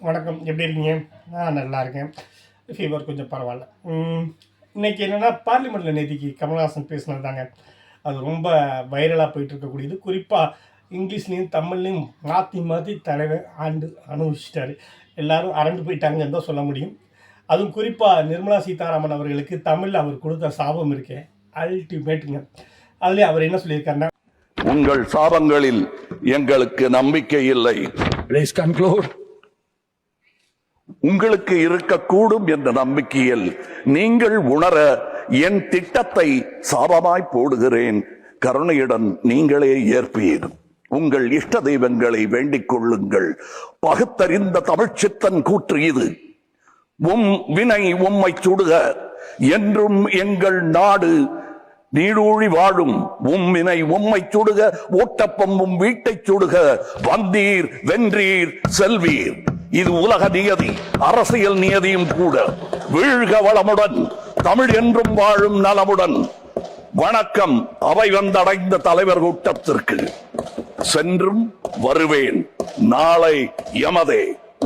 வணக்கம். எப்படி இருக்கீங்க? நல்லா இருக்கேன். ஃபீவர் கொஞ்சம் பரவாயில்ல. இன்றைக்கி என்னென்னா, பார்லிமெண்ட்டில் நேற்றுக்கு கமல்ஹாசன் பேசினது தாங்க. அது ரொம்ப வைரலாக போயிட்டு இருக்கக்கூடியது. குறிப்பாக இங்கிலீஷ்லேயும் தமிழ்லேயும் மாற்றி மாற்றி தலைவர் அனுபவிச்சிட்டாரு. எல்லோரும் அரண்டு போயிட்டாங்கன்னு தான் சொல்ல முடியும். அதுவும் குறிப்பாக நிர்மலா சீதாராமன் அவர்களுக்கு தமிழில் அவர் கொடுத்த சாபம் இருக்கே, அல்டிமேட்டுங்க. அதுலேயே அவர் என்ன சொல்லியிருக்காருன்னா, உங்கள் சாபங்களில் எங்களுக்கு நம்பிக்கை இல்லை. Please conclude. உங்களுக்கு இருக்கக்கூடும் என்ற நம்பிக்கையில் நீங்கள் உணர என் திட்டத்தை சாபமாய் போடுகிறேன். கருணையுடன் நீங்களே ஏற்பீர். உங்கள் இஷ்ட தெய்வங்களை வேண்டிக் கொள்ளுங்கள். பகுத்தறிந்த தமிழ்ச்சித்தன் கூற்று இது. வினை உம்மை சுடுக, என்றும் எங்கள் நாடு நீடூழி வாழும். வினை உம்மை சுடுக, ஓட்டப்பம் வீட்டை சுடுக. வந்தீர் வென்றீர் செல்வீர். இது உலக நியதி, அரசியல் நியதியும் கூட. வீழ்க வளமுடன், தமிழ் என்றும் வாழும் நலமுடன். வணக்கம். அவை வந்தடைந்த தலைவர் கூட்டத்திற்கு சென்றும் வருவேன். நாளை எமதே.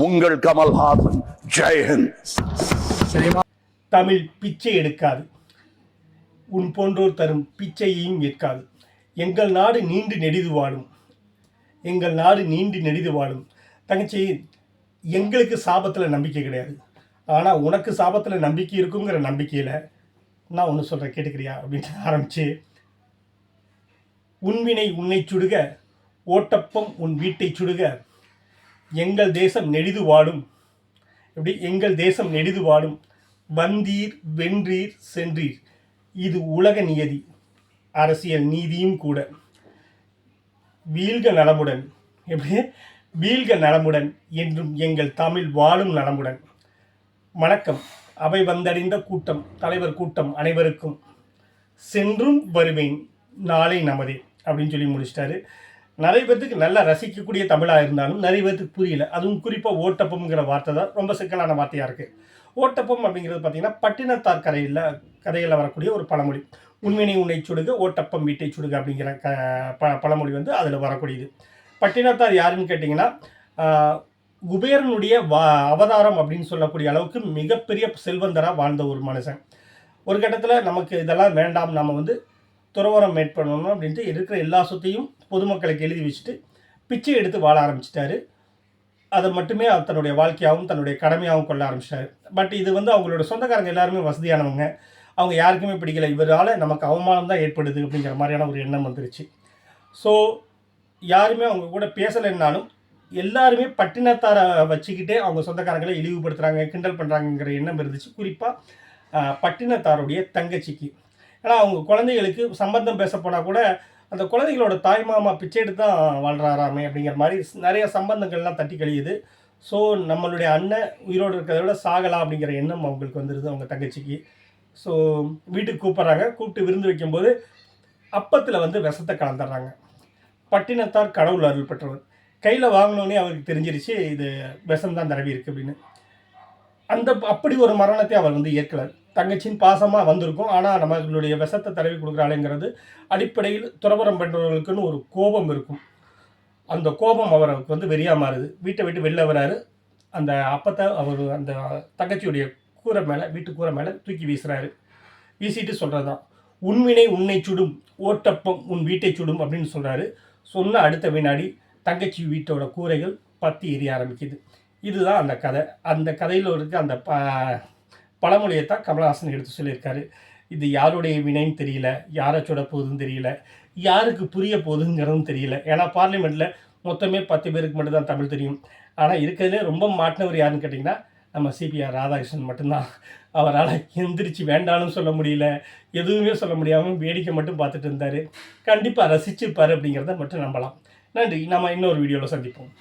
உங்கள் கமல்ஹாசன். ஜெயஹிந்த். தமிழ் பிச்சை எடுக்காது, உன் போன்றோர் தரும் பிச்சையையும் ஏற்காது. எங்கள் நாடு நீண்டு நெடிது வாழும். எங்கள் நாடு நீண்டு நெடிது வாழும். தங்கச்சி, எங்களுக்கு சாபத்தில் நம்பிக்கை கிடையாது, ஆனால் உனக்கு சாபத்தில் நம்பிக்கை இருக்குங்கிற நம்பிக்கையில் நான் ஒன்று சொல்கிறேன், கேட்டுக்கிறியா அப்படின்னு ஆரம்பித்து, உன்வினை உன்னை சுடுக, ஓட்டப்பம் உன் வீட்டை சுடுக. எங்கள் தேசம் நெடிது வாழும். எப்படி? எங்கள் தேசம் நெடிது வாழும். வந்தீர் வென்றீர் சென்றீர். இது உலக நியதி, அரசியல் நீதியும் கூட. வீழ்க நலமுடன். எப்படி? வீழ்க நலமுடன், என்றும் எங்கள் தமிழ் வாழும் நலமுடன். வணக்கம். அவை வந்தடைந்த கூட்டம், தலைவர் கூட்டம் அனைவருக்கும் சென்றும் வருவேன். நாளை நமதே அப்படின்னு சொல்லி முடிச்சிட்டாரு. நிறைய பேர்த்துக்கு நல்லா ரசிக்கக்கூடிய தமிழாக இருந்தாலும் நிறைய பேர்த்துக்கு புரியல. அதுவும் குறிப்பாக ஓட்டப்பம்ங்கிற வார்த்தை தான் ரொம்ப சிக்கலான வார்த்தையாக இருக்குது. ஓட்டப்பம் அப்படிங்கிறது பார்த்திங்கன்னா, பட்டினத்தார் கதையில் வரக்கூடிய ஒரு பழமொழி. உண்மையை உன்னை சுடுக, ஓட்டப்பம் வீட்டை சுடுக அப்படிங்கிற பழமொழி வந்து அதில் வரக்கூடியது. பட்டினத்தார் யாருன்னு கேட்டிங்கன்னா, குபேரனுடைய அவதாரம் அப்படின்னு சொல்லக்கூடிய அளவுக்கு மிகப்பெரிய செல்வந்தராக வாழ்ந்த ஒரு மனுஷன். ஒரு கட்டத்தில் நமக்கு இதெல்லாம் வேண்டாம், நம்ம வந்து துறவரம் மேற்கொள்ளணும் அப்படின்ட்டு இருக்கிற எல்லா சொத்தையும் பொதுமக்களுக்கு எழுதி வச்சுட்டு பிச்சை எடுத்து வாழ ஆரம்பிச்சிட்டாரு. அதை மட்டுமே தன்னுடைய வாழ்க்கையாகவும் தன்னுடைய கடமையாகவும் கொள்ள ஆரம்பிச்சிட்டாரு. பட் இது வந்து அவங்களோட சொந்தக்காரங்க எல்லாருமே வசதியானவங்க. அவங்க யாருக்குமே பிடிக்கல. இவரால் நமக்கு அவமானம் தான் ஏற்படுது அப்படிங்கிற மாதிரியான ஒரு எண்ணம் வந்துருச்சு. ஸோ யாருமே அவங்க கூட பேசலைன்னாலும் எல்லாருமே பட்டினத்தாரை வச்சுக்கிட்டே அவங்க சொந்தக்காரங்களை இழிவுபடுத்துகிறாங்க, கிண்டல் பண்ணுறாங்கிற எண்ணம் இருந்துச்சு. குறிப்பாக பட்டினத்தாருடைய தங்கச்சிக்கு. ஏன்னா அவங்க குழந்தைகளுக்கு சம்பந்தம் பேச போனால் கூட அந்த குழந்தைகளோட தாய்மாமா பிச்சை எடுத்து தான் வாழ்கிறாராமே அப்படிங்கிற மாதிரி நிறைய சம்பந்தங்கள்லாம் தட்டி கழியுது. ஸோ நம்மளுடைய அண்ணன் உயிரோடு இருக்கிறத விட சாகலாம் அப்படிங்கிற எண்ணம் அவங்களுக்கு வந்துடுது, அவங்க தங்கச்சிக்கு. ஸோ வீட்டுக்கு கூப்பிட்றாங்க. கூப்பிட்டு விருந்து வைக்கும்போது அப்பத்தில் வந்து விஷத்தை கலந்துடுறாங்க. பட்டினத்தார் கடவுள் அருள் பெற்றவர். கையில் வாங்கினோடனே அவருக்கு தெரிஞ்சிருச்சு இது விஷம்தான் தடவி இருக்குது அப்படின்னு. அப்படி ஒரு மரணத்தை அவர் வந்து ஏற்கலை. தங்கச்சின் பாசமாக வந்திருக்கும், ஆனால் நம்மளுடைய விஷத்தை தடவி கொடுக்குறாளேங்கிறது அடிப்படையில் துறவரம் பண்ணுறவர்களுக்குன்னு ஒரு கோபம் இருக்கும். அந்த கோபம் அவருக்கு வந்து வெறியாக மாறுது. வீட்டை விட்டு வெளில வராரு. அந்த அப்பத்தை அவர் அந்த தங்கச்சியுடைய கூரை மேலே, வீட்டு கூரை மேலே தூக்கி வீசுகிறாரு. வீசிட்டு சொல்கிறது தான், உன்வினை உன்னை சுடும், ஓட்டப்பம் உன் வீட்டை சுடும் அப்படின்னு சொல்கிறாரு. சொன்ன அடுத்த வினாடி தங்கச்சி வீட்டோட கூரைகள் பற்றி எரிய ஆரம்பிக்குது. இதுதான் அந்த கதை. அந்த கதையில் இருக்க அந்த பழமொழியைத்தான் கமல்ஹாசன் எடுத்து சொல்லியிருக்காரு. இது யாருடைய வினைன்னு தெரியல, யாரை சுட போகுதுன்னு தெரியல, யாருக்கு புரிய போகுதுங்கிறதும் தெரியல. ஏன்னா பார்லிமெண்ட்டில் மொத்தமே 10 பேருக்கு மட்டும்தான் தமிழ் தெரியும். ஆனால் இருக்கிறதுலே ரொம்ப மாட்டினவர் யாருன்னு கேட்டிங்கன்னா, நம்ம சிபிஆர் ராதாகிருஷ்ணன் மட்டும்தான். அவரால் எந்திரிச்சு வேண்டான்னு சொல்ல முடியல, எதுவுமே சொல்ல முடியாமல் வேடிக்கை மட்டும் பார்த்துட்டு இருந்தார். கண்டிப்பாக ரசிச்சுப்பார் அப்படிங்கிறத மட்டும் நம்பலாம். நன்றி. நம்ம இன்னொரு வீடியோவில் சந்திப்போம்.